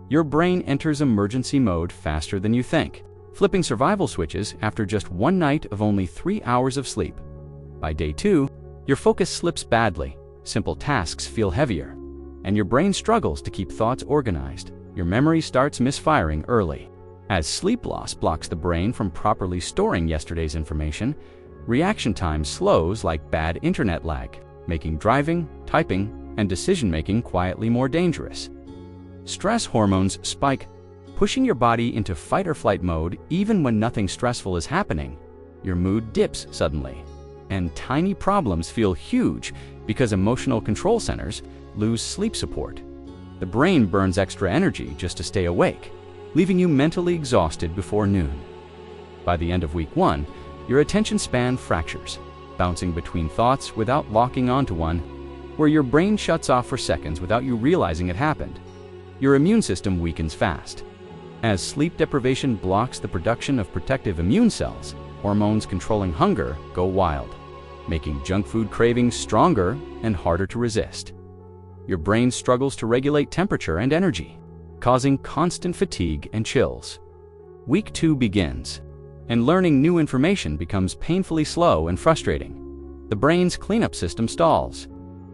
Your brain enters emergency mode faster than you think, flipping survival switches after just one night of only 3 hours of sleep. By day 2, your focus slips badly, simple tasks feel heavier, and your brain struggles to keep thoughts organized. Your memory starts misfiring early. As sleep loss blocks the brain from properly storing yesterday's information, reaction time slows like bad internet lag, making driving, typing, and decision-making quietly more dangerous. Stress hormones spike, pushing your body into fight-or-flight mode even when nothing stressful is happening. Your mood dips suddenly, and tiny problems feel huge because emotional control centers lose sleep support. The brain burns extra energy just to stay awake, leaving you mentally exhausted before noon. By the end of week 1, your attention span fractures, bouncing between thoughts without locking onto one, where your brain shuts off for seconds without you realizing it happened. Your immune system weakens fast. As sleep deprivation blocks the production of protective immune cells, hormones controlling hunger go wild, making junk food cravings stronger and harder to resist. Your brain struggles to regulate temperature and energy, causing constant fatigue and chills. Week 2 begins, and learning new information becomes painfully slow and frustrating. The brain's cleanup system stalls.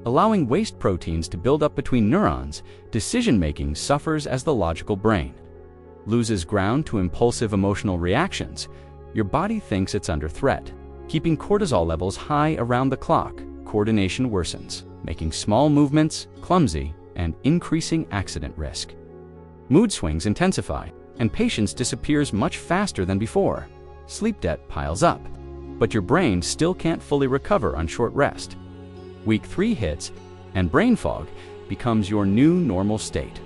Allowing waste proteins to build up between neurons, decision-making suffers as the logical brain loses ground to impulsive emotional reactions. Your body thinks it's under threat, keeping cortisol levels high around the clock. Coordination worsens, making small movements clumsy and increasing accident risk. Mood swings intensify, and patience disappears much faster than before. Sleep debt piles up, but your brain still can't fully recover on short rest. Week 3 hits, and brain fog becomes your new normal state.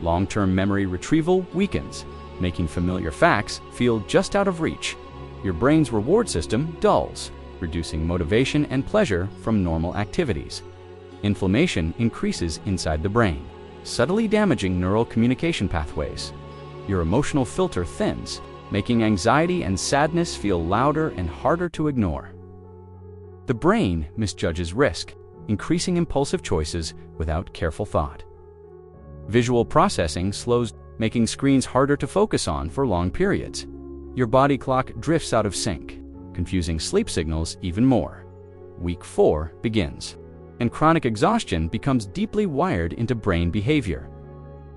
Long-term memory retrieval weakens, making familiar facts feel just out of reach. Your brain's reward system dulls, reducing motivation and pleasure from normal activities. Inflammation increases inside the brain, subtly damaging neural communication pathways. Your emotional filter thins, making anxiety and sadness feel louder and harder to ignore. The brain misjudges risk, increasing impulsive choices without careful thought. Visual processing slows, making screens harder to focus on for long periods. Your body clock drifts out of sync, confusing sleep signals even more. Week 4 begins, and chronic exhaustion becomes deeply wired into brain behavior.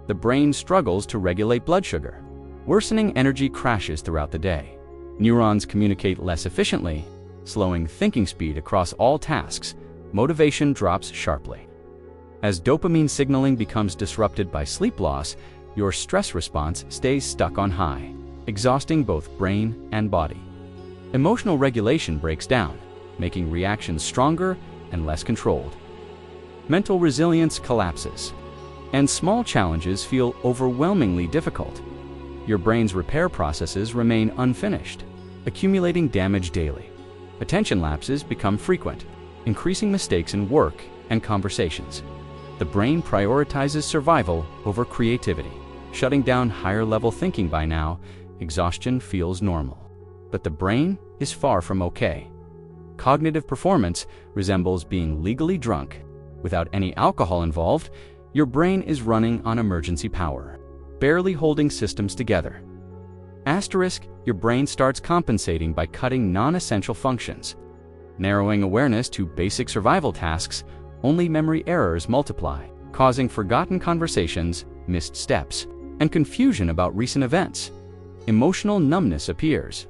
The brain struggles to regulate blood sugar. Worsening energy crashes throughout the day. Neurons communicate less efficiently, slowing thinking speed across all tasks. Motivation drops sharply. As dopamine signaling becomes disrupted by sleep loss, your stress response stays stuck on high, exhausting both brain and body. Emotional regulation breaks down, making reactions stronger and less controlled. Mental resilience collapses, and small challenges feel overwhelmingly difficult. Your brain's repair processes remain unfinished, accumulating damage daily. Attention lapses become frequent, increasing mistakes in work and conversations. The brain prioritizes survival over creativity. Shutting down higher-level thinking by now, exhaustion feels normal. But the brain is far from okay. Cognitive performance resembles being legally drunk. Without any alcohol involved, your brain is running on emergency power, barely holding systems together. Asterisk, your brain starts compensating by cutting non-essential functions. Narrowing awareness to basic survival tasks, only memory errors multiply, causing forgotten conversations, missed steps, and confusion about recent events. Emotional numbness appears.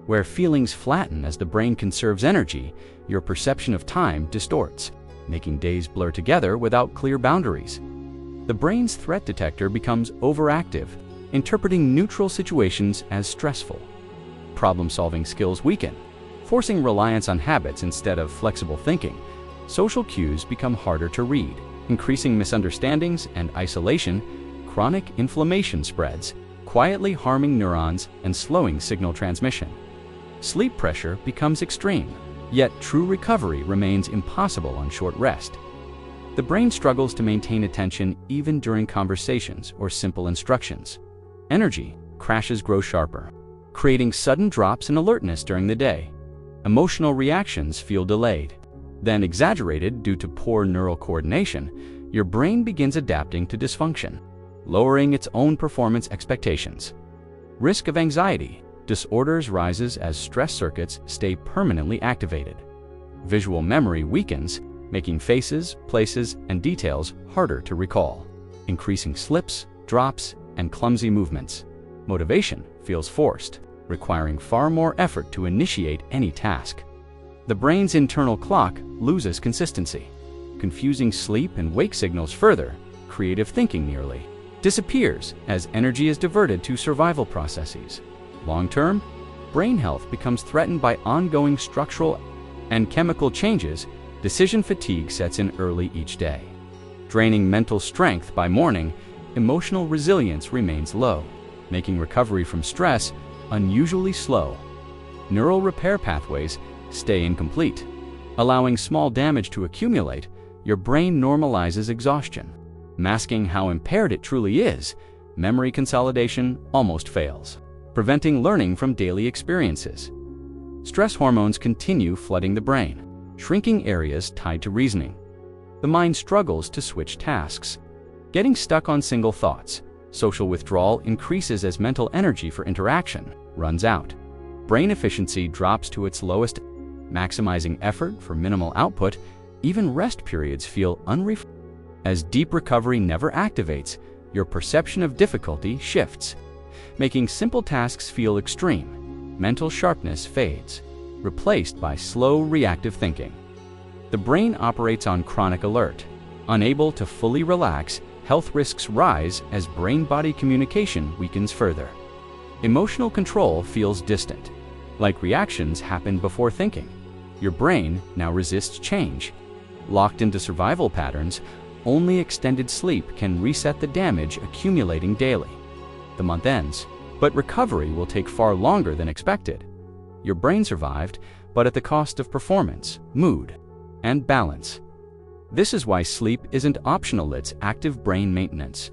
Where feelings flatten as the brain conserves energy, your perception of time distorts, making days blur together without clear boundaries. The brain's threat detector becomes overactive, interpreting neutral situations as stressful. Problem-solving skills weaken, forcing reliance on habits instead of flexible thinking. Social cues become harder to read, increasing misunderstandings and isolation. Chronic inflammation spreads, quietly harming neurons and slowing signal transmission. Sleep pressure becomes extreme, yet true recovery remains impossible on short rest. The brain struggles to maintain attention even during conversations or simple instructions. Energy crashes grow sharper, creating sudden drops in alertness during the day. Emotional reactions feel delayed, then exaggerated due to poor neural coordination. Your brain begins adapting to dysfunction. lowering its own performance expectations. Risk of anxiety disorders rises as stress circuits stay permanently activated. Visual memory weakens, making faces, places, and details harder to recall, increasing slips, drops, and clumsy movements. Motivation feels forced, requiring far more effort to initiate any task. The brain's internal clock loses consistency, confusing sleep and wake signals further. Creative thinking nearly disappears as energy is diverted to survival processes. Long-term, brain health becomes threatened by ongoing structural and chemical changes. Decision fatigue sets in early each day. Draining mental strength by morning, emotional resilience remains low, making recovery from stress unusually slow. Neural repair pathways stay incomplete. Allowing small damage to accumulate, your brain normalizes exhaustion. Masking how impaired it truly is, memory consolidation almost fails, preventing learning from daily experiences. Stress hormones continue flooding the brain, shrinking areas tied to reasoning. The mind struggles to switch tasks, getting stuck on single thoughts. Social withdrawal increases as mental energy for interaction runs out. Brain efficiency drops to its lowest, maximizing effort for minimal output. Even rest periods feel unrefreshed. As deep recovery never activates, your perception of difficulty shifts, making simple tasks feel extreme. Mental sharpness fades, replaced by slow, reactive thinking. The brain operates on chronic alert. Unable to fully relax, health risks rise as brain-body communication weakens further. Emotional control feels distant, like reactions happened before thinking. Your brain now resists change. Locked into survival patterns, only extended sleep can reset the damage accumulating daily. The month ends, but recovery will take far longer than expected. Your brain survived, but at the cost of performance, mood, and balance. This is why sleep isn't optional, it's active brain maintenance.